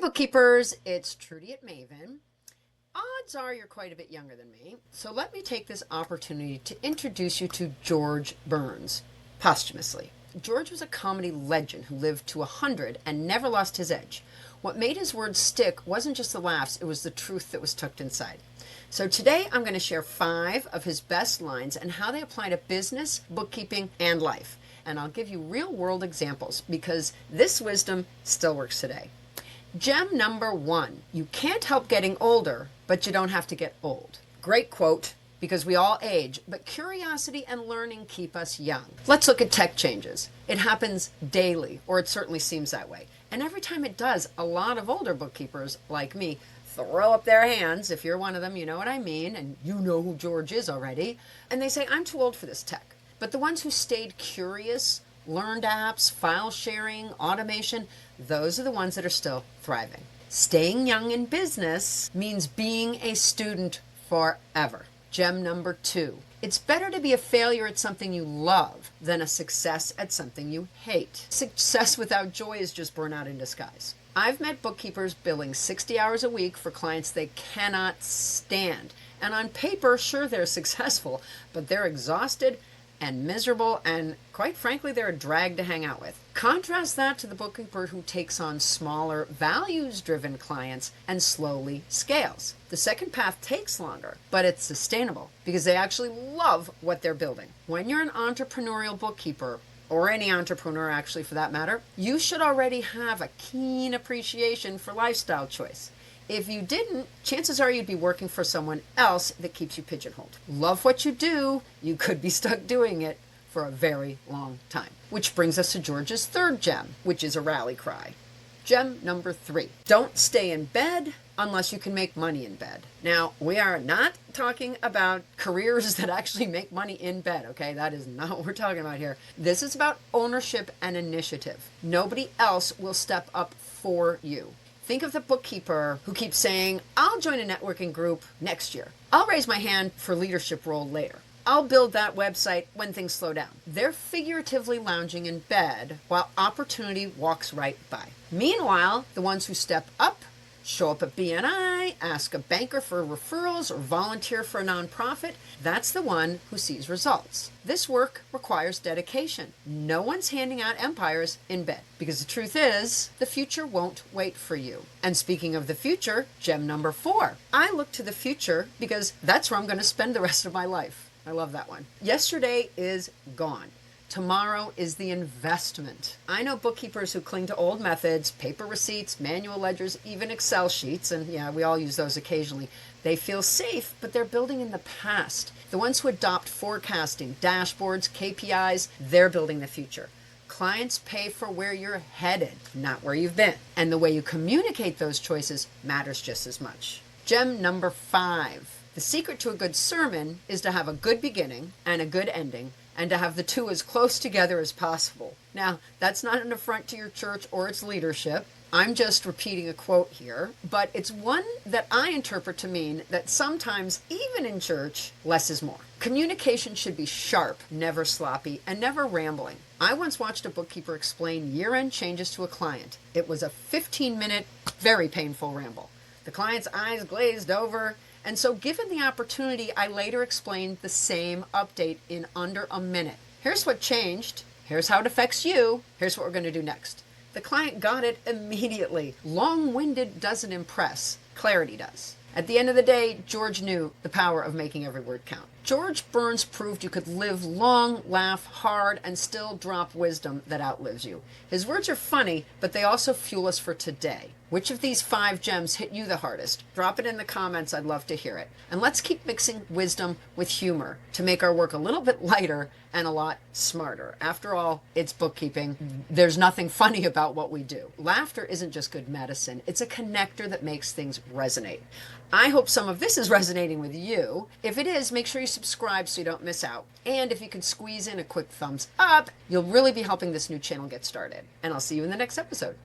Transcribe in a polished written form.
Bookkeepers, it's Trudy at Maven. Odds are you're quite a bit younger than me, so let me take this opportunity to introduce you to George Burns, posthumously. George was a comedy legend who lived to 100 and never lost his edge. What made his words stick wasn't just the laughs, it was the truth that was tucked inside. So today I'm going to share 5 of his best lines and how they apply to business, bookkeeping, and life. And I'll give you real-world examples because this wisdom still works today. Gem number 1, you can't help getting older, but you don't have to get old. Great quote, because we all age, but curiosity and learning keep us young. Let's look at tech changes. It happens daily, or it certainly seems that way. And every time it does, a lot of older bookkeepers, like me, throw up their hands. If you're one of them, you know what I mean, and you know who George is already. And they say, I'm too old for this tech. But the ones who stayed curious, learned apps, file sharing, automation, those are the ones that are still thriving. Staying young in business means being a student forever. Gem number 2. It's better to be a failure at something you love than a success at something you hate. Success without joy is just burnout in disguise. I've met bookkeepers billing 60 hours a week for clients they cannot stand. And on paper, sure, they're successful, but they're exhausted and miserable, and quite frankly, they're a drag to hang out with. Contrast that to the bookkeeper who takes on smaller, values-driven clients and slowly scales. The second path takes longer, but it's sustainable because they actually love what they're building. When you're an entrepreneurial bookkeeper, or any entrepreneur actually for that matter, you should already have a keen appreciation for lifestyle choice. If you didn't, chances are you'd be working for someone else that keeps you pigeonholed. Love what you do, you could be stuck doing it for a very long time. Which brings us to George's third gem, which is a rally cry. Gem number 3, don't stay in bed unless you can make money in bed. Now, we are not talking about careers that actually make money in bed, okay? That is not what we're talking about here. This is about ownership and initiative. Nobody else will step up for you. Think of the bookkeeper who keeps saying, I'll join a networking group next year. I'll raise my hand for leadership role later. I'll build that website when things slow down. They're figuratively lounging in bed while opportunity walks right by. Meanwhile, the ones who step up, show up at BNI, ask a banker for referrals, or volunteer for a nonprofit, that's the one who sees results. This work requires dedication. No one's handing out empires in bed, because the truth is, the future won't wait for you. And speaking of the future, gem number 4. I look to the future because that's where I'm going to spend the rest of my life. I love that one. Yesterday is gone. Tomorrow is the investment. I know bookkeepers who cling to old methods, paper receipts, manual ledgers, even Excel sheets, and yeah, we all use those occasionally. They feel safe, but they're building in the past. The ones who adopt forecasting, dashboards, KPIs, they're building the future. Clients pay for where you're headed, not where you've been. And the way you communicate those choices matters just as much. Gem number 5. The secret to a good sermon is to have a good beginning and a good ending, and to have the two as close together as possible. Now, that's not an affront to your church or its leadership. I'm just repeating a quote here, but it's one that I interpret to mean that sometimes, even in church, less is more. Communication should be sharp, never sloppy, and never rambling. I once watched a bookkeeper explain year-end changes to a client. It was a 15-minute, very painful ramble. The client's eyes glazed over, and so given the opportunity, I later explained the same update in under a minute. Here's what changed. Here's how it affects you. Here's what we're going to do next. The client got it immediately. Long-winded doesn't impress. Clarity does. At the end of the day, George knew the power of making every word count. George Burns proved you could live long, laugh hard, and still drop wisdom that outlives you. His words are funny, but they also fuel us for today. Which of these 5 gems hit you the hardest? Drop it in the comments. I'd love to hear it. And let's keep mixing wisdom with humor to make our work a little bit lighter and a lot smarter. After all, it's bookkeeping. There's nothing funny about what we do. Laughter isn't just good medicine. It's a connector that makes things resonate. I hope some of this is resonating with you. If it is, make sure you subscribe so you don't miss out. And if you can squeeze in a quick thumbs up, you'll really be helping this new channel get started. And I'll see you in the next episode.